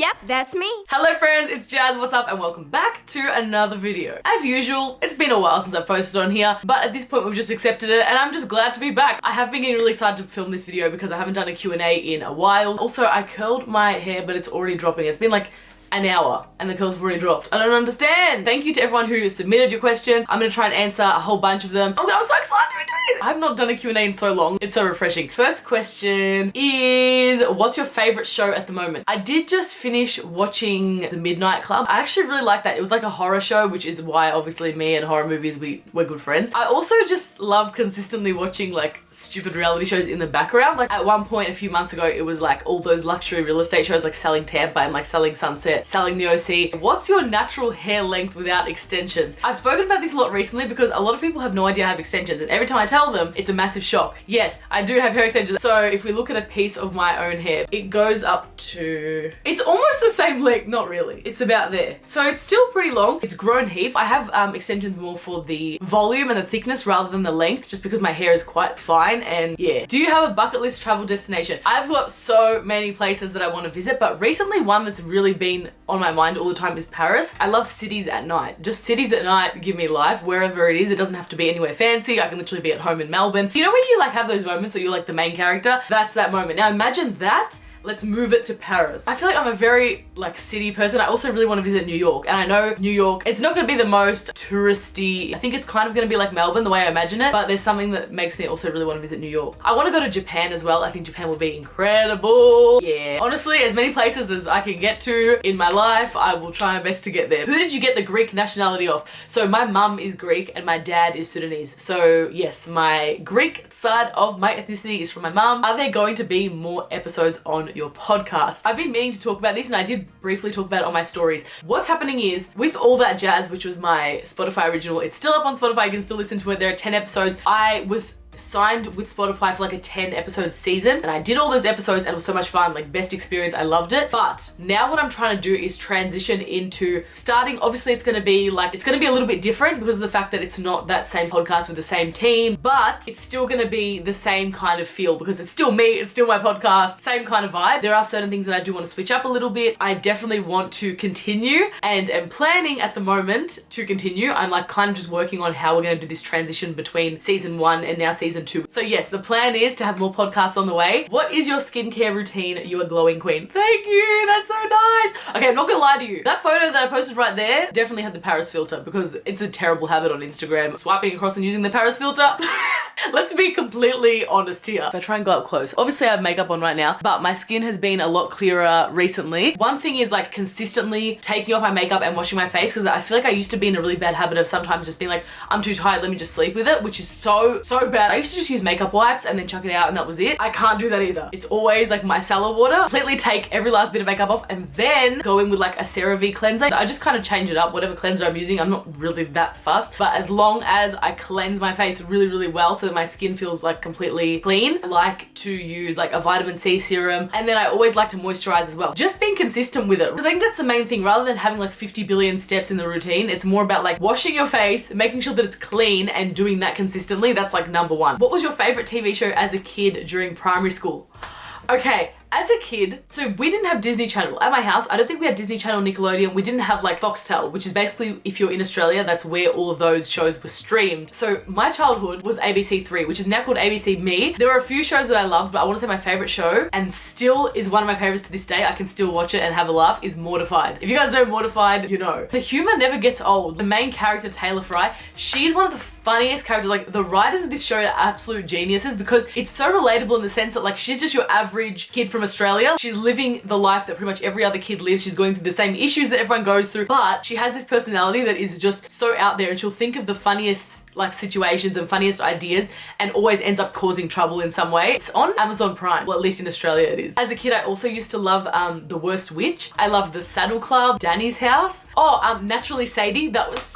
Yep, that's me. Hello friends, it's Jazz, what's up, and welcome back to another video. As usual, it's been a while since I've posted on here, but at this point we've just accepted it and I'm just glad to be back. I have been getting really excited to film this video because I haven't done a Q&A in a while. Also, I curled my hair, but it's already dropping. It's been like an hour and the curls have already dropped. I don't understand. Thank you to everyone who submitted your questions. I'm gonna try and answer a whole bunch of them. Oh, I'm so excited to be doing this. I've not done a Q&A in so long. It's so refreshing. First question is, what's your favorite show at the moment? I did just finish watching The Midnight Club. I actually really like that. It was like a horror show, which is why obviously me and horror movies, we're good friends. I also just love consistently watching like stupid reality shows in the background. Like at one point a few months ago, it was like all those luxury real estate shows like Selling Tampa and like Selling Sunset, Selling the OC. What's your natural hair length without extensions? I've spoken about this a lot recently because a lot of people have no idea I have extensions, and every time I tell them, it's a massive shock. Yes, I do have hair extensions. So if we look at a piece of my own hair, it goes up to, it's almost the same length, not really. It's about there. So it's still pretty long. It's grown heaps. I have extensions more for the volume and the thickness rather than the length, just because my hair is quite fine. And yeah. Do you have a bucket list travel destination? I've got so many places that I want to visit, but recently one that's really been on my mind all the time is Paris. I love cities at night. Just cities at night give me life wherever it is. It doesn't have to be anywhere fancy. I can literally be at home in Melbourne. You know when you like have those moments that you're like the main character? That's that moment. Now imagine that. Let's move it to Paris. I feel like I'm a very like city person. I also really want to visit New York, and I know New York, it's not going to be the most touristy. I think it's kind of going to be like Melbourne the way I imagine it, but there's something that makes me also really want to visit New York. I want to go to Japan as well. I think Japan will be incredible. Yeah. Honestly, as many places as I can get to in my life, I will try my best to get there. Who did you get the Greek nationality of? So my mum is Greek and my dad is Sudanese. So yes, my Greek side of my ethnicity is from my mum. Are there going to be more episodes on your podcast? I've been meaning to talk about this and I did briefly talk about it on my stories. What's happening is, with All That Jazz, which was my Spotify original, it's still up on Spotify, you can still listen to it. There are 10 episodes. I was signed with Spotify for like a 10 episode season and I did all those episodes and it was so much fun, like best experience. I loved it. But now what I'm trying to do is transition into starting, obviously it's going to be a little bit different because of the fact that it's not that same podcast with the same team, but it's still going to be the same kind of feel because it's still me, it's still my podcast, same kind of vibe. There are certain things that I do want to switch up a little bit. I definitely want to continue and am planning at the moment to continue. I'm like kind of just working on how we're going to do this transition between season 1 and now season 2. So yes, the plan is to have more podcasts on the way. What is your skincare routine? You are glowing queen. Thank you, that's so nice. Okay, I'm not gonna lie to you. That photo that I posted right there definitely had the Paris filter because it's a terrible habit on Instagram, swiping across and using the Paris filter. Let's be completely honest here. If I try and go up close, obviously I have makeup on right now, but my skin has been a lot clearer recently. One thing is like consistently taking off my makeup and washing my face, because I feel like I used to be in a really bad habit of sometimes just being like, I'm too tired, let me just sleep with it, which is so bad. I used to just use makeup wipes and then chuck it out and that was it. I can't do that either. It's always like micellar water, completely take every last bit of makeup off and then go in with like a CeraVe cleanser. So I just kind of change it up, whatever cleanser I'm using. I'm not really that fussed, but as long as I cleanse my face really, really well so that my skin feels like completely clean, I like to use like a vitamin C serum, and then I always like to moisturize as well. Just being consistent with it, because I think that's the main thing. Rather than having like 50 billion steps in the routine, it's more about like washing your face, making sure that it's clean and doing that consistently. That's like number one. What was your favorite TV show as a kid during primary school? Okay, as a kid, so we didn't have Disney Channel at my house. I don't think we had Disney Channel, Nickelodeon. We didn't have like Foxtel, which is basically, if you're in Australia, that's where all of those shows were streamed. So my childhood was ABC3, which is now called ABC Me. There were a few shows that I loved, but I want to say my favorite show, and still is one of my favorites to this day, I can still watch it and have a laugh, is Mortified. If you guys know Mortified, you know. The humor never gets old. The main character, Taylor Fry, she's one of the funniest characters. Like the writers of this show are absolute geniuses because it's so relatable in the sense that like she's just your average kid from Australia. She's living the life that pretty much every other kid lives. She's going through the same issues that everyone goes through, but she has this personality that is just so out there, and she'll think of the funniest like situations and funniest ideas and always ends up causing trouble in some way. It's on Amazon Prime, well at least in Australia it is. As a kid I also used to love The Worst Witch. I loved The Saddle Club, Danny's House. Oh, Naturally Sadie, that was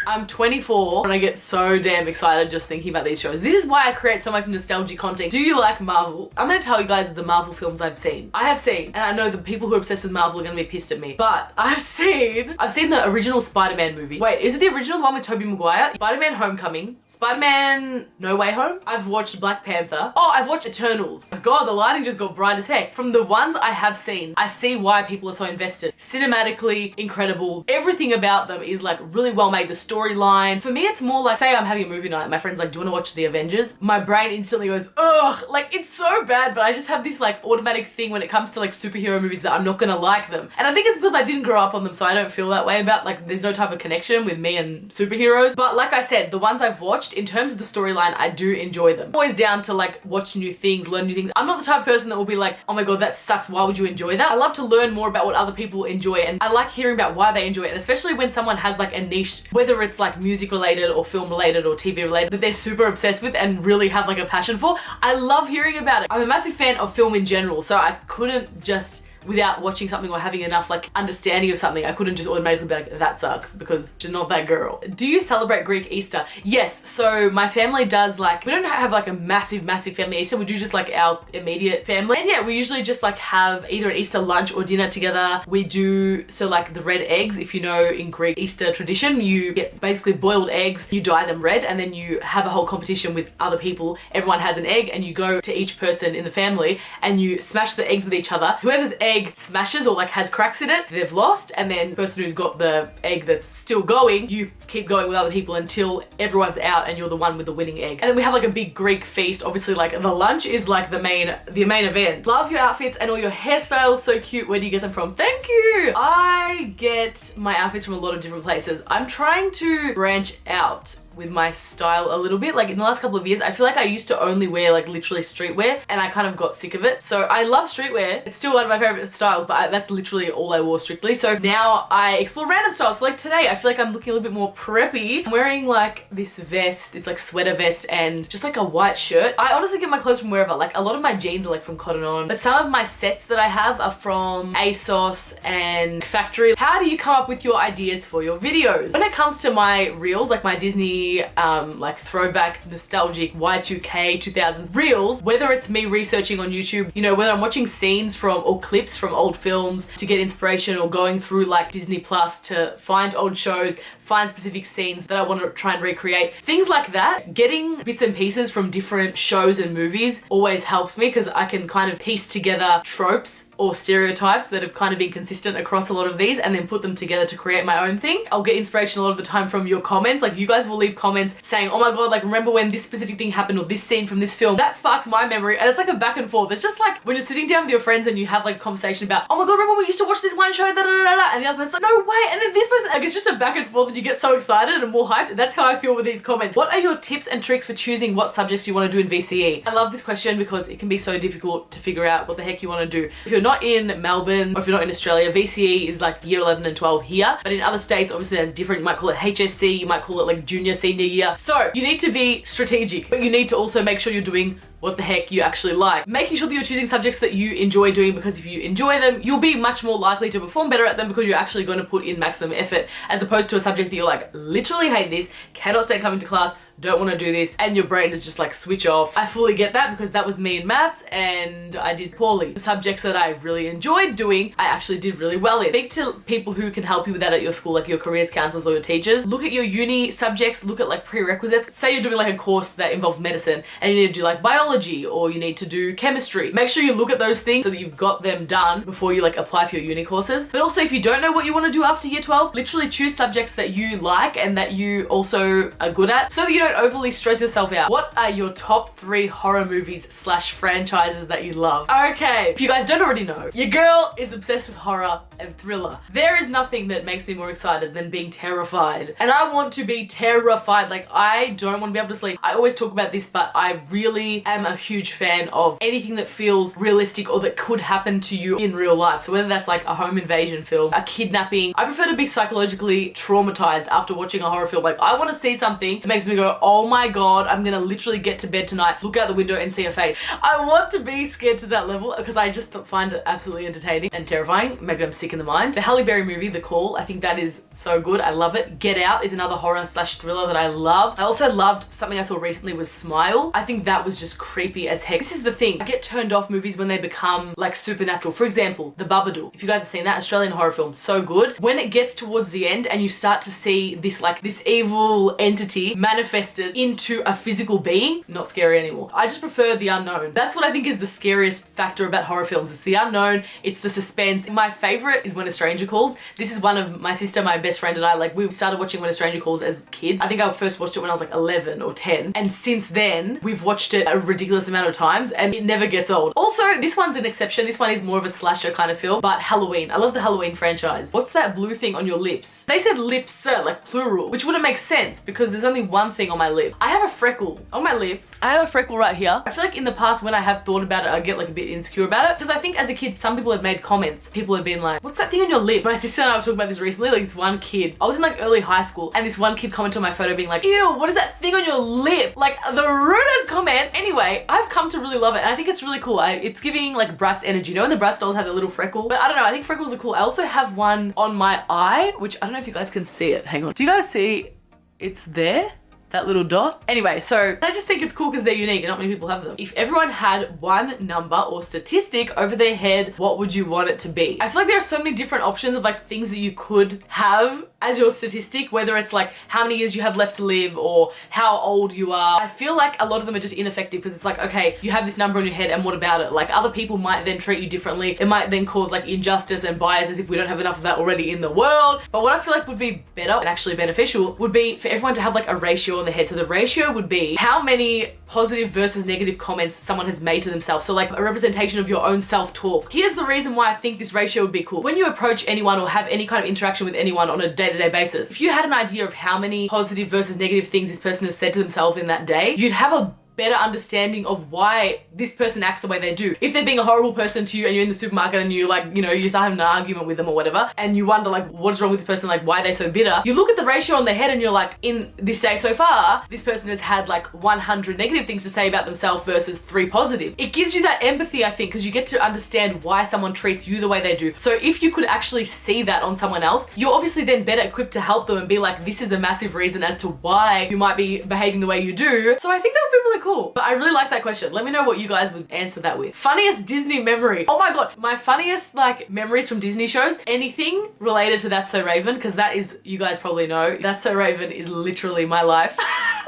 I'm 24 and I get so damn excited just thinking about these shows. This is why I create so much nostalgic content. Do you like Marvel? I'm gonna tell you guys the Marvel films I've seen. I have seen, and I know the people who are obsessed with Marvel are gonna be pissed at me, but I've seen the original Spider-Man movie. Wait, is it the original, the one with Tobey Maguire? Spider-Man Homecoming, Spider-Man No Way Home. I've watched Black Panther. Oh, I've watched Eternals. God, the lighting just got bright as heck. From the ones I have seen, I see why people are so invested. Cinematically incredible. Everything about them is like really well made. The storyline. For me, it's more like, say I'm having a movie night, my friend's like, do you want to watch The Avengers? My brain instantly goes, ugh, like it's so bad, but I just have this like automatic thing when it comes to like superhero movies that I'm not gonna like them. And I think it's because I didn't grow up on them, so I don't feel that way about, like, there's no type of connection with me and superheroes. But like I said, the ones I've watched, in terms of the storyline, I do enjoy them. I'm always down to like watch new things, learn new things. I'm not the type of person that will be like, oh my god, that sucks, why would you enjoy that? I love to learn more about what other people enjoy, and I like hearing about why they enjoy it, and especially when someone has like a niche, whether it's like music related or film related or TV related, that they're super obsessed with and really have like a passion for. I love hearing about it. I'm a massive fan of film in general, so I couldn't just, without watching something or having enough like understanding of something, I couldn't just automatically be like, that sucks, because she's not that girl. Do you celebrate Greek Easter? Yes, so my family does, like, we don't have like a massive family Easter, we do just like our immediate family. And yeah, we usually just like have either an Easter lunch or dinner together. We do, so like the red eggs, if you know, in Greek Easter tradition, you get basically boiled eggs, you dye them red, and then you have a whole competition with other people. Everyone has an egg and you go to each person in the family and you smash the eggs with each other. Whoever's egg smashes or like has cracks in it, they've lost, and then the person who's got the egg that's still going, you keep going with other people until everyone's out and you're the one with the winning egg. And then we have like a big Greek feast. Obviously, like the lunch is like the main event. Love your outfits and all your hairstyles, so cute. Where do you get them from? Thank you. I get my outfits from a lot of different places. I'm trying to branch out with my style a little bit. Like in the last couple of years, I feel like I used to only wear like literally streetwear, and I kind of got sick of it. So I love streetwear. It's still one of my favorite styles, but that's literally all I wore strictly. So now I explore random styles. So like today, I feel like I'm looking a little bit more preppy. I'm wearing like this vest. It's like sweater vest and just like a white shirt. I honestly get my clothes from wherever. Like a lot of my jeans are like from Cotton On, but some of my sets that I have are from ASOS and Factory. How do you come up with your ideas for your videos? When it comes to my reels, like my Disney like throwback nostalgic Y2K 2000s reels, whether it's me researching on YouTube, you know, whether I'm watching scenes from or clips from old films to get inspiration, or going through like Disney Plus to find old shows, find specific scenes that I want to try and recreate, things like that. Getting bits and pieces from different shows and movies always helps me, because I can kind of piece together tropes or stereotypes that have kind of been consistent across a lot of these and then put them together to create my own thing. I'll get inspiration a lot of the time from your comments. Like you guys will leave comments saying, oh my god, like remember when this specific thing happened, or this scene from this film. That sparks my memory, and it's like a back and forth. It's just like when you're sitting down with your friends and you have like a conversation about, oh my god, remember we used to watch this one show, da da da da, and the other person's like, no way, and then this person, like it's just a back and forth and you get so excited and more hyped. That's how I feel with these comments. What are your tips and tricks for choosing what subjects you want to do in VCE? I love this question because it can be so difficult to figure out what the heck you want to do. If you're not in Melbourne, or if you're not in Australia, VCE is like year 11 and 12 here, but in other states, obviously that's different. You might call it HSC, you might call it like junior, senior year. So you need to be strategic, but you need to also make sure you're doing what the heck you actually like. Making sure that you're choosing subjects that you enjoy doing, because if you enjoy them, you'll be much more likely to perform better at them, because you're actually going to put in maximum effort, as opposed to a subject that you're like, literally hate this, cannot stand coming to class, don't want to do this, and your brain is just like switch off. I fully get that, because that was me in maths and I did poorly. The subjects that I really enjoyed doing, I actually did really well in. Speak to people who can help you with that at your school, like your careers counselors or your teachers. Look at your uni subjects, look at like prerequisites. Say you're doing like a course that involves medicine and you need to do like biology, or you need to do chemistry. Make sure you look at those things so that you've got them done before you like apply for your uni courses. But also, if you don't know what you want to do after year 12, literally choose subjects that you like and that you also are good at, so that you don't overly stress yourself out. What are your top 3 horror movies / franchises that you love? Okay, if you guys don't already know, your girl is obsessed with horror and thriller. There is nothing that makes me more excited than being terrified. And I want to be terrified. Like, I don't want to be able to sleep. I always talk about this, but I really am a huge fan of anything that feels realistic or that could happen to you in real life. So whether that's like a home invasion film, a kidnapping, I prefer to be psychologically traumatized after watching a horror film. Like, I want to see something that makes me go, go, oh my god, I'm gonna literally get to bed tonight, look out the window and see a face. I want to be scared to that level because I just find it absolutely entertaining and terrifying. Maybe I'm sick in the mind. The Halle Berry movie, The Call, I think that is so good. I love it. Get Out is another horror slash thriller that I love. I also loved something I saw recently was Smile. I think that was just creepy as heck. This is the thing. I get turned off movies when they become like supernatural. For example, The Babadook. If you guys have seen that, Australian horror film, so good. When it gets towards the end and you start to see this like this evil entity manifested into a physical being, not scary anymore. I just prefer the unknown. That's what I think is the scariest factor about horror films. It's the unknown, it's the suspense. My favorite is When a Stranger Calls. This is one of my sister, my best friend and I, like we started watching When a Stranger Calls as kids. I think I first watched it when I was like 11 or 10. And since then, we've watched it a ridiculous amount of times and it never gets old. Also, this one's an exception. This one is more of a slasher kind of film, but Halloween. I love the Halloween franchise. What's that blue thing on your lips? They said lips, like plural, which wouldn't make sense because there's only one thing on my lip. I have a freckle on my lip. I have a freckle right here. I feel like in the past when I have thought about it, I get like a bit insecure about it because I think as a kid, some people have made comments. People have been like, what's that thing on your lip? My sister and I were talking about this recently. Like this one kid, I was in like early high school and this one kid commented on my photo being like, ew, what is that thing on your lip? Like the rudest comment. Anyway, I've come to really love it and I think it's really cool. It's giving like Bratz energy. You know when the Bratz dolls have the little freckle? But I don't know, I think freckles are cool. I also have one on my eye, which I don't know if you guys can see it. Hang on. Do you guys see it's there? That little dot. Anyway, so I just think it's cool because they're unique and not many people have them. If everyone had one number or statistic over their head, what would you want it to be? I feel like there are so many different options of like things that you could have as your statistic, whether it's like how many years you have left to live or how old you are. I feel like a lot of them are just ineffective because it's like, okay, you have this number on your head and what about it? Like other people might then treat you differently. It might then cause like injustice and bias as if we don't have enough of that already in the world. But what I feel like would be better and actually beneficial would be for everyone to have like a ratio on the head. So the ratio would be how many positive versus negative comments someone has made to themselves. So like a representation of your own self-talk. Here's the reason why I think this ratio would be cool. When you approach anyone or have any kind of interaction with anyone on a day-to-day basis, if you had an idea of how many positive versus negative things this person has said to themselves in that day, you'd have a better understanding of why this person acts the way they do. If they're being a horrible person to you and you're in the supermarket and you like, you know, you start having an argument with them or whatever, and you wonder like, what's wrong with this person? Like, why are they so bitter? You look at the ratio on their head and you're like, in this day so far, this person has had like 100 negative things to say about themselves versus 3 positive. It gives you that empathy, I think, because you get to understand why someone treats you the way they do. So if you could actually see that on someone else, you're obviously then better equipped to help them and be like, this is a massive reason as to why you might be behaving the way you do. So I think that would be really cool. But I really like that question. Let me know what you guys would answer that with. Funniest Disney memory. Oh my god, my funniest like memories from Disney shows, anything related to That's So Raven, because that is, you guys probably know, That's So Raven is literally my life.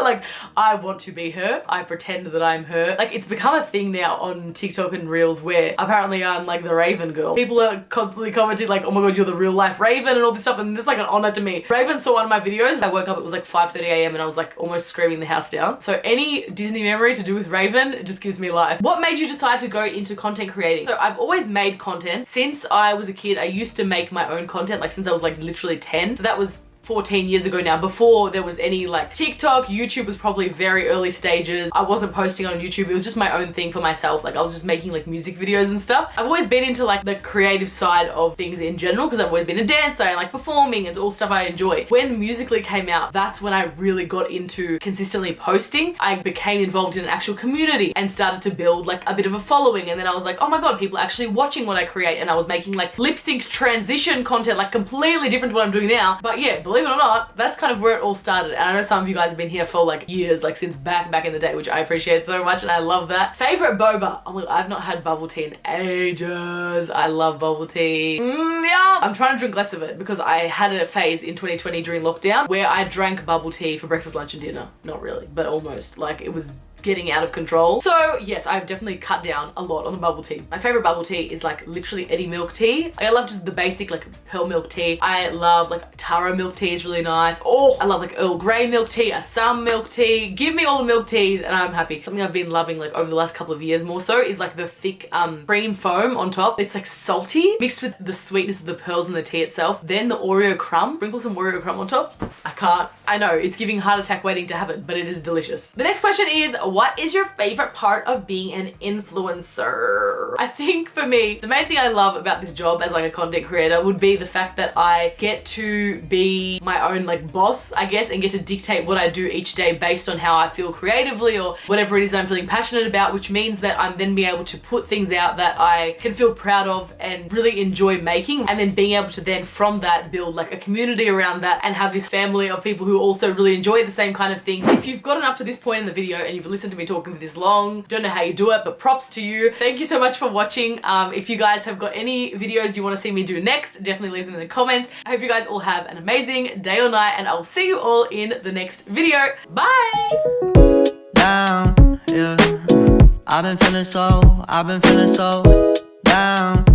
Like, I want to be her. I pretend that I'm her. Like, it's become a thing now on TikTok and Reels where apparently I'm like the Raven girl. People are constantly commenting like, oh my god, you're the real life Raven and all this stuff, and it's like an honor to me. Raven saw one of my videos. I woke up, it was like 5:30 a.m. and I was like almost screaming the house down. So any Disney memory to do with Raven, it just gives me life. What made you decide to go into content creating? So I've always made content. Since I was a kid, I used to make my own content, like since I was like literally 10. So that was 14 years ago now, before there was any like TikTok. YouTube was probably very early stages. I wasn't posting on YouTube. It was just my own thing for myself. Like I was just making like music videos and stuff. I've always been into like the creative side of things in general because I've always been a dancer and like performing and all stuff I enjoy. When Musical.ly came out, that's when I really got into consistently posting. I became involved in an actual community and started to build like a bit of a following, and then I was like, oh my god, people are actually watching what I create, and I was making like lip sync transition content, like completely different to what I'm doing now. But yeah, believe it or not, that's kind of where it all started. And I know some of you guys have been here for like years, like since back in the day, which I appreciate so much and I love that. Favorite boba? Oh my god, I've not had bubble tea in ages. I love bubble tea. Yeah. I'm trying to drink less of it because I had a phase in 2020 during lockdown where I drank bubble tea for breakfast, lunch and dinner. Not really, but almost. Like it was getting out of control. So yes, I've definitely cut down a lot on the bubble tea. My favorite bubble tea is like literally Eddie milk tea. I love just the basic like pearl milk tea. I love like taro milk tea is really nice. Oh, I love like Earl Grey milk tea, Assam milk tea. Give me all the milk teas and I'm happy. Something I've been loving like over the last couple of years more so is like the thick cream foam on top. It's like salty mixed with the sweetness of the pearls and the tea itself. Then the Oreo crumb. Sprinkle some Oreo crumb on top. I can't. I know, it's giving heart attack waiting to happen, but it is delicious. The next question is, what is your favorite part of being an influencer? I think for me, the main thing I love about this job as like a content creator would be the fact that I get to be my own like boss, I guess, and get to dictate what I do each day based on how I feel creatively or whatever it is that I'm feeling passionate about, which means that I'm then being able to put things out that I can feel proud of and really enjoy making, and then being able to then from that build like a community around that and have this family of people who also really enjoy the same kind of things. If you've gotten up to this point in the video and you've listened to me talking for this long, don't know how you do it, but props to you. Thank you so much for watching. If you guys have got any videos you want to see me do next, definitely leave them in the comments. I hope you guys all have an amazing day or night, and I will see you all in the next video. Bye! Down, yeah. I've been feeling so down.